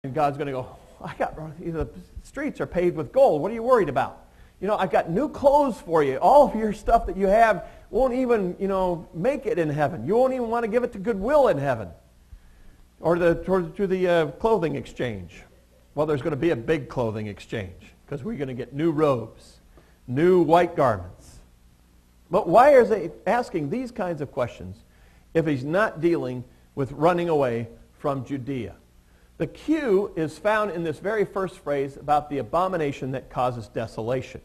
And God's going to go, the streets are paved with gold. What are you worried about? I've got new clothes for you. All of your stuff that you have won't even, make it in heaven. You won't even want to give it to Goodwill in heaven. Or to the clothing exchange. Well, there's going to be a big clothing exchange because we're going to get new robes, new white garments. But why is he asking these kinds of questions if he's not dealing with running away from Judea? The cue is found in this very first phrase about the abomination that causes desolation.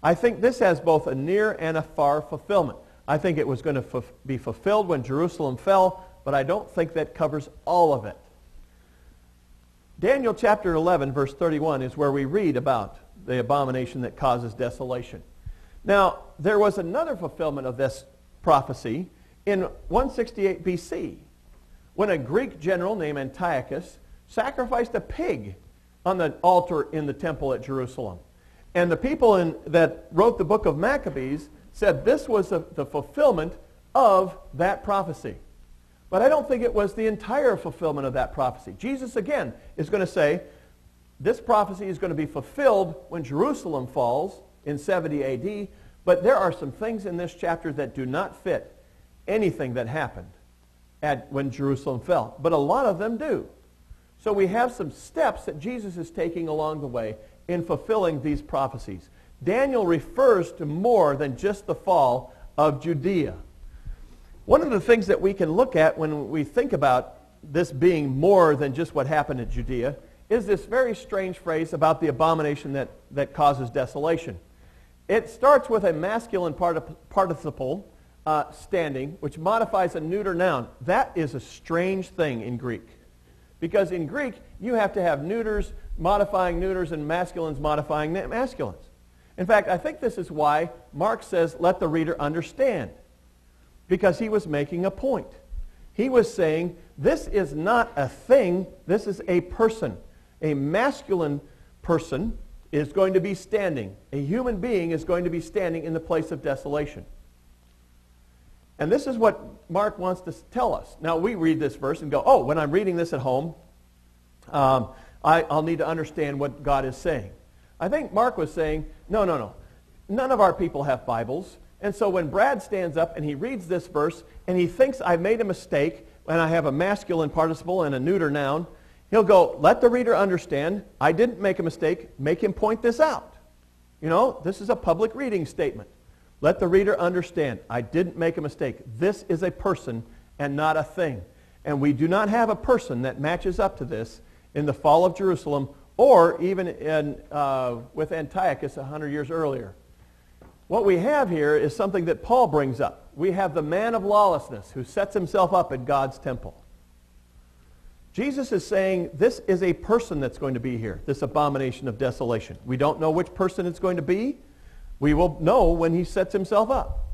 I think this has both a near and a far fulfillment. I think it was going to be fulfilled when Jerusalem fell, but I don't think that covers all of it. Daniel chapter 11, verse 31 is where we read about the abomination that causes desolation. Now, there was another fulfillment of this prophecy in 168 BC when a Greek general named Antiochus sacrificed a pig on the altar in the temple at Jerusalem. And the people that wrote the book of Maccabees said this was the fulfillment of that prophecy. But I don't think it was the entire fulfillment of that prophecy. Jesus, again, is going to say this prophecy is going to be fulfilled when Jerusalem falls in 70 AD, but there are some things in this chapter that do not fit anything that happened when Jerusalem fell. But a lot of them do. So we have some steps that Jesus is taking along the way in fulfilling these prophecies. Daniel refers to more than just the fall of Judea. One of the things that we can look at when we think about this being more than just what happened in Judea is this very strange phrase about the abomination that causes desolation. It starts with a masculine participle, standing, which modifies a neuter noun. That is a strange thing in Greek. Because in Greek, you have to have neuters modifying neuters and masculines modifying masculines. In fact, I think this is why Mark says, let the reader understand. Because he was making a point. He was saying, this is not a thing, this is a person. A masculine person is going to be standing. A human being is going to be standing in the place of desolation. And this is what Mark wants to tell us. Now, we read this verse and go, when I'm reading this at home, I'll need to understand what God is saying. I think Mark was saying, no. None of our people have Bibles. And so when Brad stands up and he reads this verse and he thinks I've made a mistake and I have a masculine participle and a neuter noun, he'll go, let the reader understand. I didn't make a mistake. Make him point this out. This is a public reading statement. Let the reader understand, I didn't make a mistake. This is a person and not a thing. And we do not have a person that matches up to this in the fall of Jerusalem or even with Antiochus 100 years earlier. What we have here is something that Paul brings up. We have the man of lawlessness who sets himself up in God's temple. Jesus is saying this is a person that's going to be here, this abomination of desolation. We don't know which person it's going to be. We will know when he sets himself up.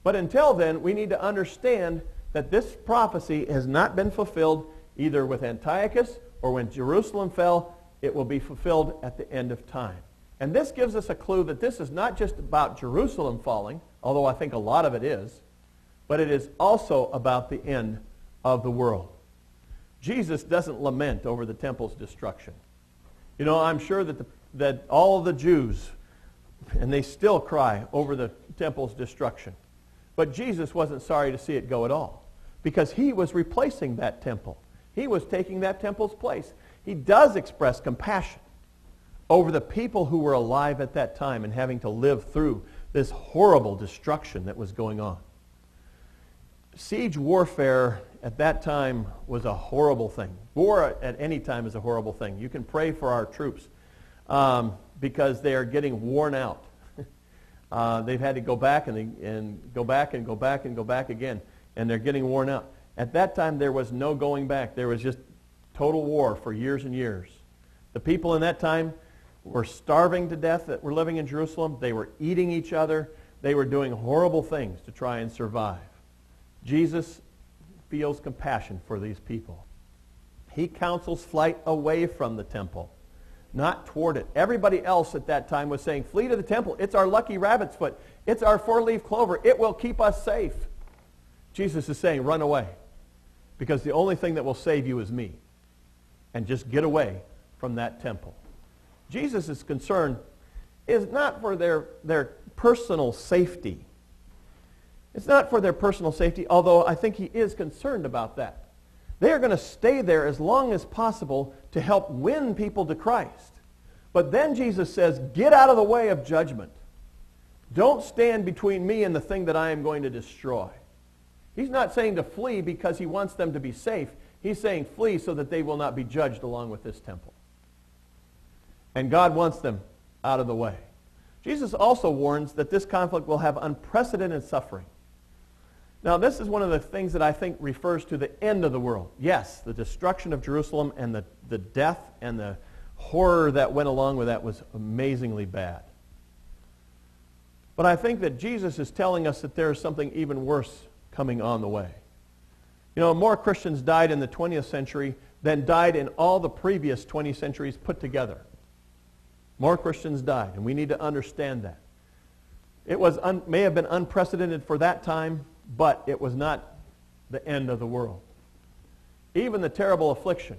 But until then, we need to understand that this prophecy has not been fulfilled either with Antiochus or when Jerusalem fell. It will be fulfilled at the end of time. And this gives us a clue that this is not just about Jerusalem falling, although I think a lot of it is, but it is also about the end of the world. Jesus doesn't lament over the temple's destruction. I'm sure that all of the Jews, and they still cry over the temple's destruction. But Jesus wasn't sorry to see it go at all, because he was replacing that temple. He was taking that temple's place. He does express compassion over the people who were alive at that time and having to live through this horrible destruction that was going on. Siege warfare at that time was a horrible thing. War at any time is a horrible thing. You can pray for our troops because they are getting worn out. They've had to go back and go back and go back and go back again, and they're getting worn out. At that time, there was no going back. There was just total war for years and years. The people in that time were starving to death that were living in Jerusalem. They were eating each other. They were doing horrible things to try and survive. Jesus feels compassion for these people. He counsels flight away from the temple, not toward it. Everybody else at that time was saying, flee to the temple. It's our lucky rabbit's foot. It's our four-leaf clover. It will keep us safe. Jesus is saying, run away, because the only thing that will save you is me. and just get away from that temple. Jesus' concern is not for their personal safety. It's not for their personal safety, although I think he is concerned about that. They are going to stay there as long as possible to help win people to Christ. But then Jesus says, get out of the way of judgment. Don't stand between me and the thing that I am going to destroy. He's not saying to flee because he wants them to be safe. He's saying flee so that they will not be judged along with this temple. And God wants them out of the way. Jesus also warns that this conflict will have unprecedented suffering. Now, this is one of the things that I think refers to the end of the world. Yes, the destruction of Jerusalem and the death and the horror that went along with that was amazingly bad. But I think that Jesus is telling us that there is something even worse coming on the way. You know, more Christians died in the 20th century than died in all the previous 20 centuries put together. More Christians died, and we need to understand that. It may have been unprecedented for that time, but it was not the end of the world. Even the terrible affliction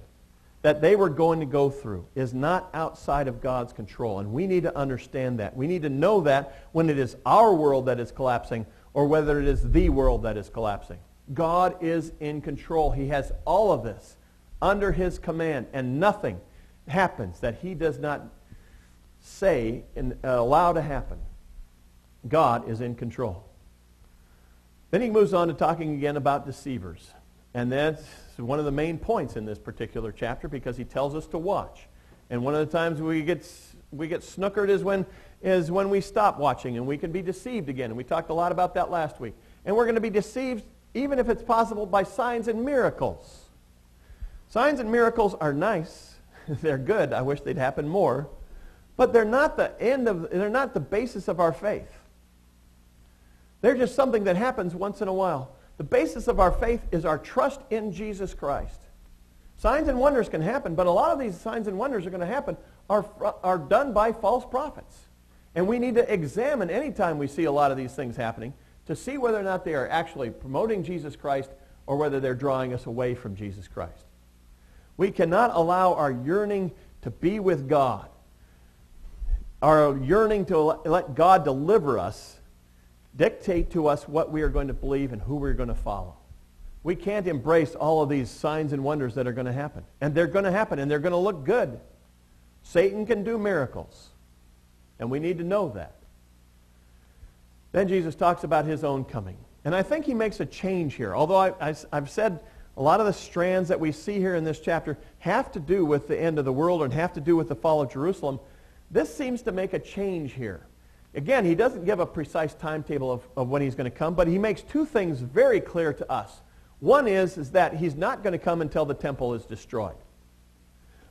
that they were going to go through is not outside of God's control, and we need to understand that. We need to know that when it is our world that is collapsing or whether it is the world that is collapsing. God is in control. He has all of this under his command, and nothing happens that he does not say and allow to happen. God is in control. Then he moves on to talking again about deceivers. And that's one of the main points in this particular chapter because he tells us to watch. And one of the times we get snookered is when we stop watching and we can be deceived again. And we talked a lot about that last week. And we're going to be deceived even if it's possible by signs and miracles. Signs and miracles are nice. They're good. I wish they'd happen more. But they're not the basis of our faith. They're just something that happens once in a while. The basis of our faith is our trust in Jesus Christ. Signs and wonders can happen, but a lot of these signs and wonders are going to happen are done by false prophets. And we need to examine any time we see a lot of these things happening to see whether or not they are actually promoting Jesus Christ or whether they're drawing us away from Jesus Christ. We cannot allow our yearning to be with God, our yearning to let God deliver us, dictate to us what we are going to believe and who we're going to follow. We can't embrace all of these signs and wonders that are going to happen. And they're going to happen, and they're going to look good. Satan can do miracles, and we need to know that. Then Jesus talks about his own coming. And I think he makes a change here. Although I've said a lot of the strands that we see here in this chapter have to do with the end of the world and have to do with the fall of Jerusalem, this seems to make a change here. Again, he doesn't give a precise timetable of when he's going to come, but he makes two things very clear to us. One is that he's not going to come until the temple is destroyed.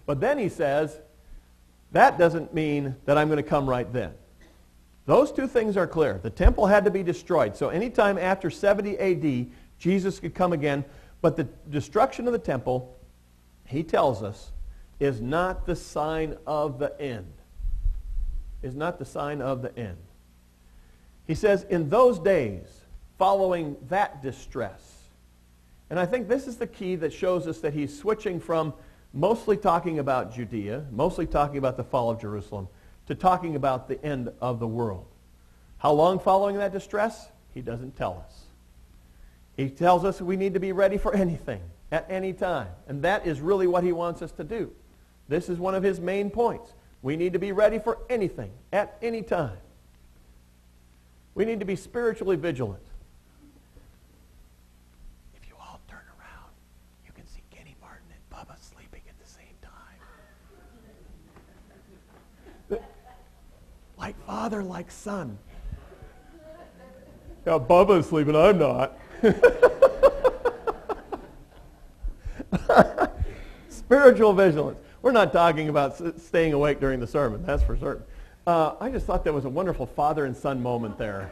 But then he says, that doesn't mean that I'm going to come right then. Those two things are clear. The temple had to be destroyed. So anytime after 70 A.D., Jesus could come again. But the destruction of the temple, he tells us, is not the sign of the end. Is not the sign of the end. He says, in those days, following that distress. And I think this is the key that shows us that he's switching from mostly talking about Judea, mostly talking about the fall of Jerusalem, to talking about the end of the world. How long following that distress? He doesn't tell us. He tells us we need to be ready for anything, at any time. And that is really what he wants us to do. This is one of his main points. We need to be ready for anything, at any time. We need to be spiritually vigilant. If you all turn around, you can see Kenny Martin and Bubba sleeping at the same time. Like father, like son. Yeah, Bubba's sleeping, I'm not. Spiritual vigilance. We're not talking about staying awake during the sermon, that's for certain. I just thought that was a wonderful father and son moment there.